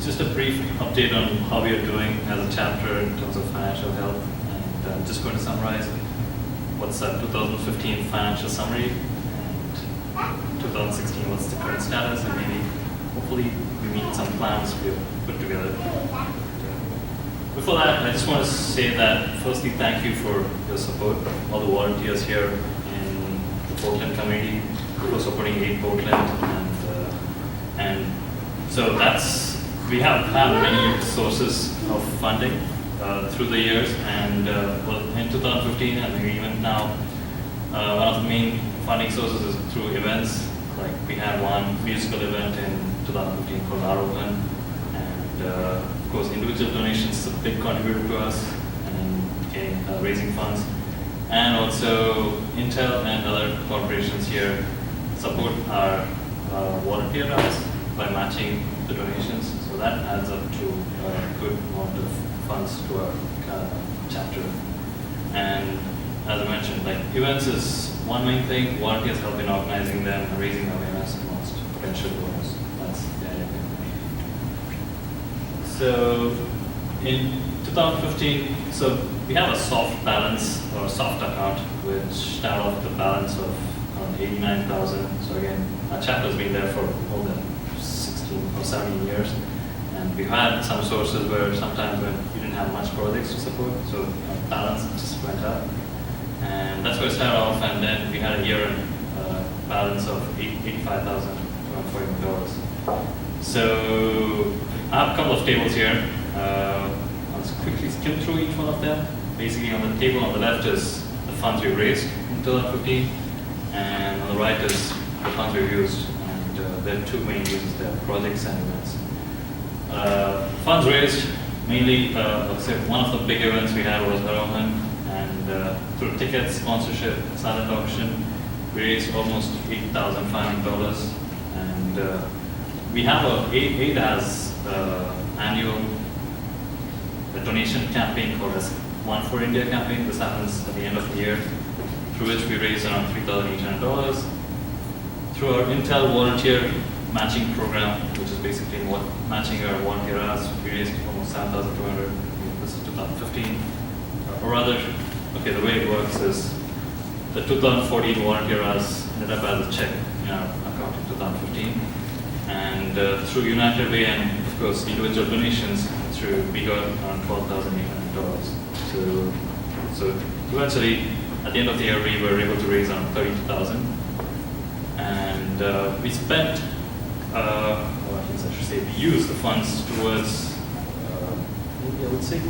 just a brief update on how we are doing as a chapter in terms of financial health. And I'm just going to summarize what's our 2015 financial summary and 2016 what's the current status, and maybe hopefully we meet some plans we have put together. Before that, I just want to say that firstly, thank you for your support, all the volunteers here in the Portland community for supporting 8 Portland, and so we have had many sources of funding through the years, and well, in 2015 and maybe even now, one of the main funding sources is through events. Like we had one musical event in 2015 called Our Open, and of course individual donations is a big contributor to us in raising funds, and also Intel and other corporations here support our volunteer hours by matching the donations, so that adds up to a good amount of funds to our chapter. And as I mentioned, like events is one main thing, volunteers help in organizing them and raising awareness amongst potential donors. That's the idea. So in 2015, so we have a soft balance or a soft account which started off with a balance of around 89,000. So again, our chapter has been there for more than 16 or 17 years, and we've had some sources where sometimes when we didn't have much projects to support, so our balance just went up, and that's where it started off. And then we had a year-end balance of $85,240. So I have a couple of tables here. I'll just quickly skim through each one of them. Basically, on the table on the left is the funds we raised in 2015, and on the right is the funds we've used. There are 2 main uses there, projects and events. Funds raised, mainly, one of the big events we had was Amarnath, and through tickets, sponsorship, silent auction, we raised almost $8,500. And we have a ADAS annual donation campaign called as One for India campaign. This happens at the end of the year, through which we raised around $3,800. Through our Intel volunteer matching program, which is basically matching our volunteer hours, we raised almost 7,200. This is 2015. Or rather, okay, the way it works is the 2014 volunteer hours ended up as a check in our account in 2015. And through United Way and, of course, individual donations, we got around $12,800. So eventually, at the end of the year, we were able to raise around $32,000. And we spent, or at least I should say, we used the funds towards, maybe I would say,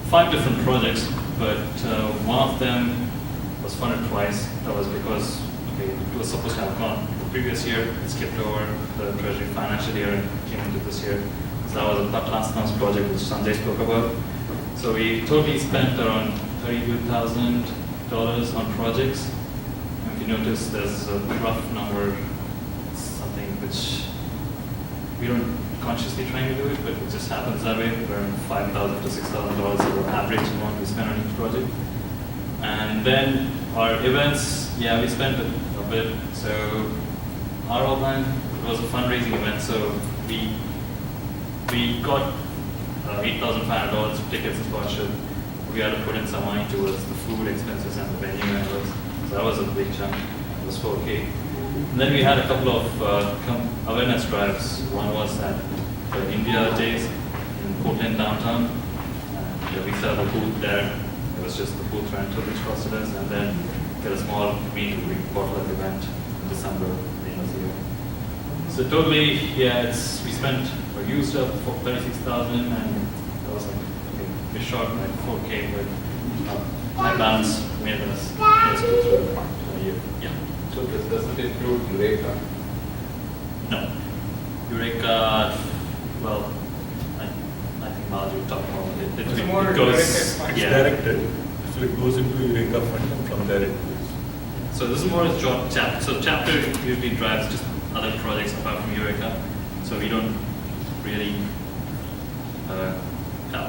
5 different projects, but one of them was funded twice. That was because, okay, it was supposed to have gone the previous year, it skipped over the Treasury financial year and came into this year. So that was a Transnance project which Sanjay spoke about. So we totally spent around $32,000 on projects. If you notice, there's a rough number, something which we don't consciously trying to do it, but it just happens that way. Around $5,000 to $6,000 is the average amount we spend on each project. And then our events, yeah, we spent a bit. So our outline was a fundraising event, so we got $8,500 of tickets and sponsorship. We had to put in some money towards the food expenses and the venue and all. So that was a big chunk. It was $4K. And then we had a couple of awareness drives. One was at the India Days in Portland downtown. And we set up a booth there. It was just the booth rental which costed us. And then we had a small meet and greet potluck event in December, at the end of the year. So totally, yeah, we spent or used up for $36,000, and that was like, okay, we short like $4K, but my balance made us go through a year. Yeah. So this doesn't include Eureka? No. Eureka, well, I think Balaji will talk about it. It goes, it's directed, so it goes into Eureka fund and from there it goes. So this is more a chapter. So chapter usually drives just other projects apart from Eureka. So we don't really,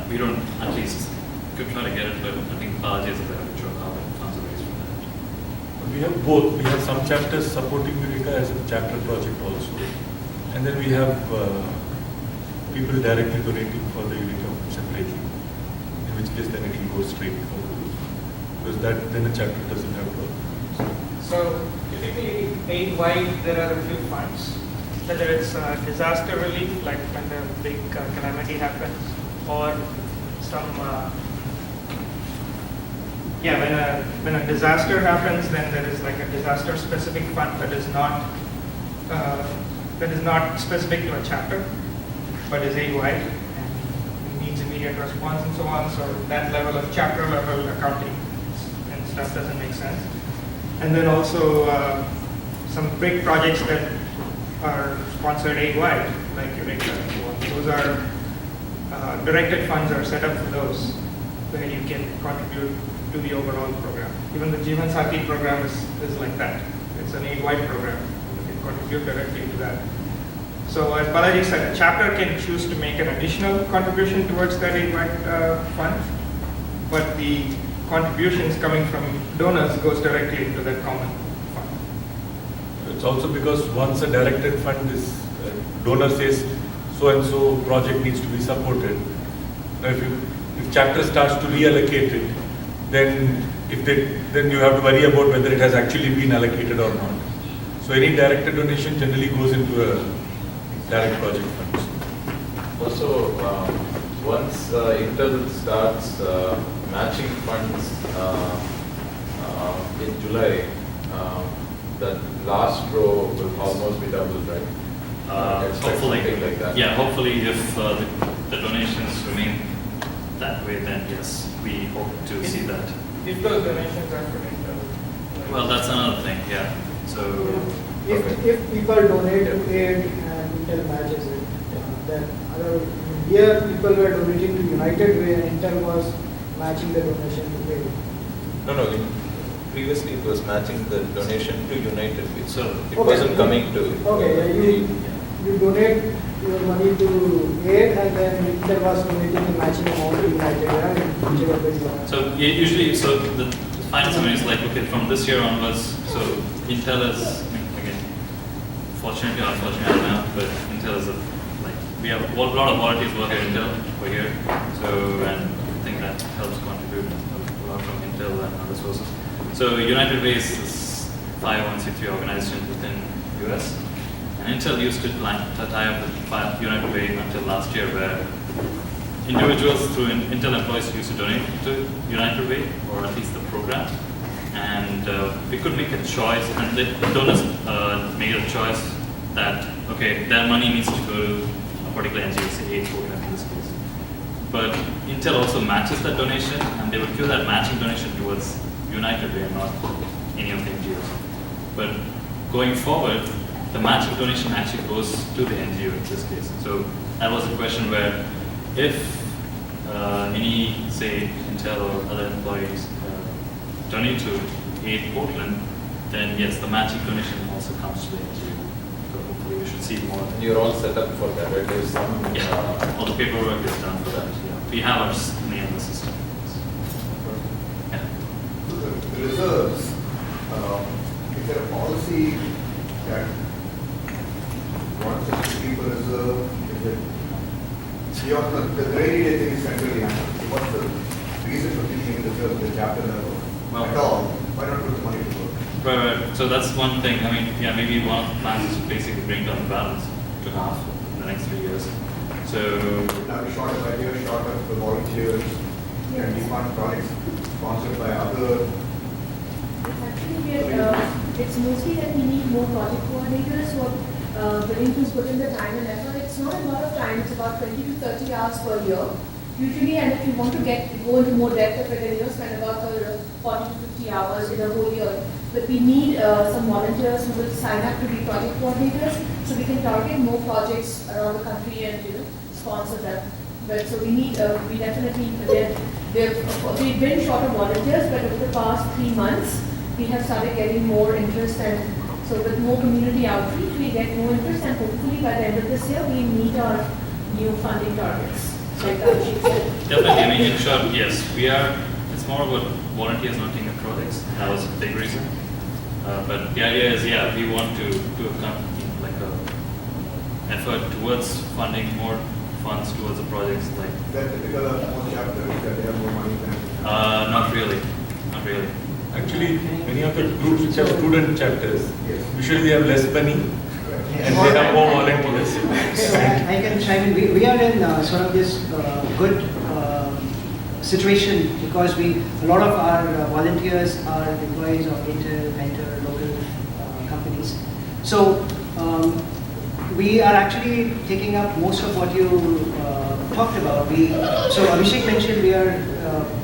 we don't, at least, could try to get it, but I think Balaji is a better picture of how the funds are raised for that. We have both. We have some chapters supporting Eureka as a chapter project also. And then we have people directly donating for the Eureka Fund separately, in which case then it will go straight for the, because that then a chapter doesn't have to. So typically, aid-wide, there are a few funds, whether it's disaster relief, like when the big calamity happens, or some, when a disaster happens, then there is like a disaster-specific fund that is not specific to a chapter, but is aid-wide and needs immediate response and so on. So that level of chapter level accounting and stuff doesn't make sense. And then also some big projects that are sponsored aid-wide, like Eureka and so on. Those are directed funds are set up for those, where you can contribute to the overall program. Even the Jeevan Sati program is like that. It's an aid-wide program. You can contribute directly to that. So as Balaji said, a chapter can choose to make an additional contribution towards that aid-wide fund, but the contributions coming from donors goes directly into that common fund. It's also because once a directed fund is, donor says so and so project needs to be supported. Now if chapter starts to reallocate it, then then you have to worry about whether it has actually been allocated or not. So any directed donation generally goes into a direct project funds. Also, once Intel starts matching funds in July, that last row will almost be doubled, right? Expect Hopefully, something like that. yeah. Hopefully, if the donations remain that way, then yes, we hope to see that. If those donations are for Intel. Well, that's another thing, yeah. So, If people donate to aid and Intel matches it, then here people were donating to United Way and Intel was matching the donation to aid. No. Previously, it was matching the donation to United Way. So it wasn't coming to. You donate your money to aid and then Intel was donating and matching amount to United Way and whichever way you want. so usually, the final summary is like, okay, from this year onwards, so Intel is, again, fortunately or unfortunately, I don't know, but Intel is we have a lot of volunteers work at Intel over here, so, and I think that helps contribute a lot from Intel and other sources. So United Way is this 501c3 organization within US, and Intel used to tie up with United Way until last year, where individuals through Intel employees used to donate to United Way, or at least the program, and we could make a choice, and the donors made a choice that, okay, their money needs to go to a particular NGO, say AIDS program in this case. But Intel also matches that donation, and they would give that matching donation towards United Way and not any of the NGOs. But going forward, the matching donation actually goes to the NGO in this case. So that was a question where if any, say, Intel or other employees donate to Aid Portland, then yes, the matching donation also comes to the NGO. So hopefully we should see more. And you're all set up for that, right? There's some. All the paperwork is done for that. Yeah. We have our name in the system. Yeah. The reserves, is there a policy that wants us to keep a reserve? Is it the rainy day thing is centrally handled? What's the reason for keeping reserves at the chapter level? Well, at all? Why not put the money to work? Right. So that's one thing. I mean, yeah, maybe one of the plans is to basically bring down the balance to half in the next 3 years. So Now, short of ideas, short of the volunteers, can we fund projects sponsored by other? Actually, it's mostly that we need more project coordinators who are willing to put in the time and effort. It's not a lot of time, it's about 20 to 30 hours per year. Usually, and if you want to go into more depth of it, spend about 40 to 50 hours in a whole year. But we need some volunteers who will sign up to be project coordinators, so we can target more projects around the country and sponsor them. But so we definitely we've been short of volunteers, but over the past 3 months we have started getting more interest, and so with more community outreach we get more interest, and hopefully by the end of this year we meet our new funding targets. Like Abhishek said. definitely, I mean, in short, yes, we are. It's more about volunteers not taking the projects. That was a big reason. But the idea is, yeah, we want to do a effort towards funding more funds towards the projects like. Is that typical of most chapters that they have more money than? Not really, not really. Actually, many of the groups which have student chapters, Yes. usually they have less money and they have more volunteers. So I can chime in. We are in sort of this good situation because a lot of our volunteers are employees of Intel, Mentor, local companies. So we are actually taking up most of what you talked about. So Abhishek mentioned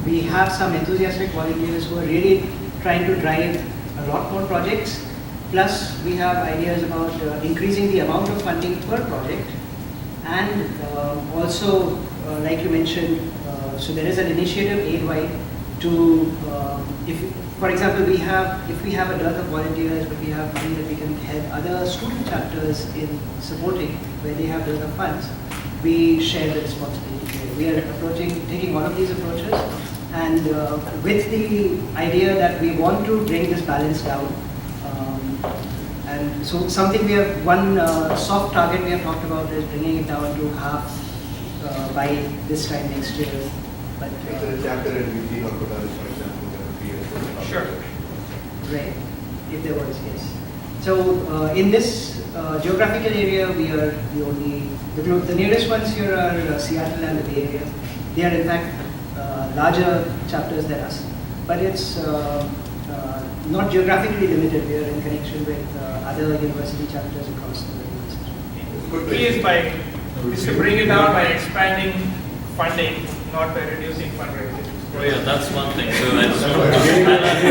we have some enthusiastic volunteers who are really trying to drive a lot more projects. Plus, we have ideas about increasing the amount of funding per project, and also, like you mentioned, so there is an initiative aid-wide to, for example, if we have a dearth of volunteers, but we have money that we can help other student chapters in supporting where they have dearth of funds, we share the responsibility. We are taking one of these approaches, and with the idea that we want to bring this balance down. And so one soft target we have talked about is bringing it down to half by this time next year. But Is there a chapter in VG or Kodalis, for example, that would be a Sure. right, if there was, yes. So in this geographical area, we are the only, the nearest ones here are Seattle and the Bay Area. They are in fact larger chapters than us, but it's not geographically limited. We are in connection with other university chapters across the university. Key is to bring it down by expanding funding, not by reducing fundraising. Oh yeah, that's one thing. So I just want to highlight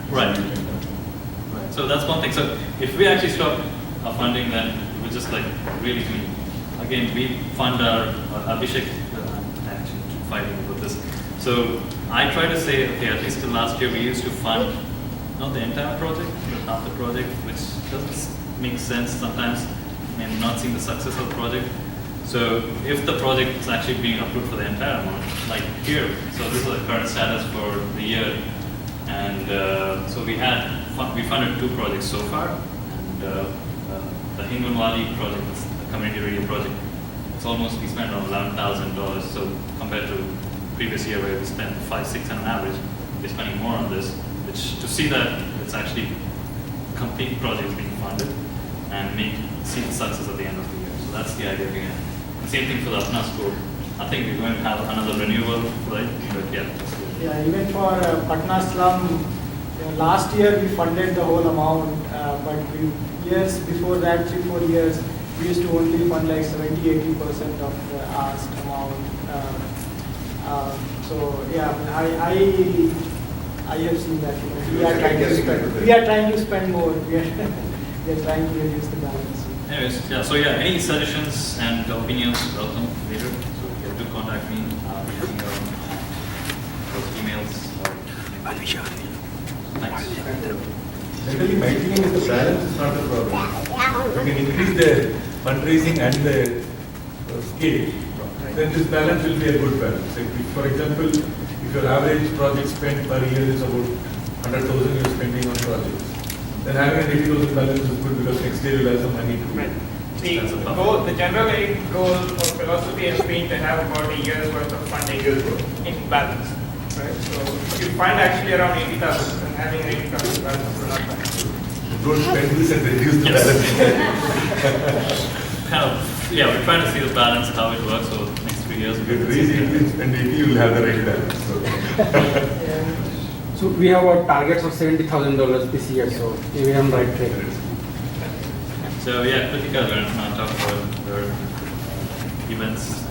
Right. So that's one thing. So if we actually stop our funding, then we're just like really doing. Again, we fund our Abhishek. Actually fighting about this. So I try to say, okay, at least till last year we used to fund not the entire project, but half the project, which doesn't make sense sometimes, and not seeing the success of the project. So if the project is actually being approved for the entire amount, like here, so this is the current status for the year, and so we funded 2 projects so far, and the Hinman Valley project, the community radio project, it's almost, we spent around $11,000. So compared to previous year where we spent 5-6 on average, we're spending more on this, which to see that it's actually complete projects being funded and see the success at the end of the year. So that's the idea behind it. Same thing for the Avinash school. I think we're going to have another renewal, right? But yeah. Yeah, even for Patna slum, last year we funded the whole amount, but years before that, 3-4 years, we used to only fund like 70-80% of the asked amount. So yeah, I have seen that. We are trying to spend more. We are trying to reduce the balance. Anyways, yeah. So yeah, any suggestions and opinions, welcome later. So you have to contact me. Emails. Thanks. Generally, my opinion is the balance is not the problem. We can increase the fundraising and the scale, then this balance will be a good balance. Like for example, if your average project spent per year is about 100,000 you're spending on projects, then having an 80,000 balance is good because next year you'll have some money to Right. The general aid goal or philosophy has been to have about a year's worth of funding in balance. Right? So if you find actually around 80,000, then having 80,000 balance is not bad. don't spend this and reduce the balance. Kind of, yeah, we're trying to see the balance, how it works over the next 3 years. If you raise 80 and 80, you'll have the right balance. So. So we have our targets of $70,000 this year, so we are on right track. So yeah, Kritika, we're going to talk about our events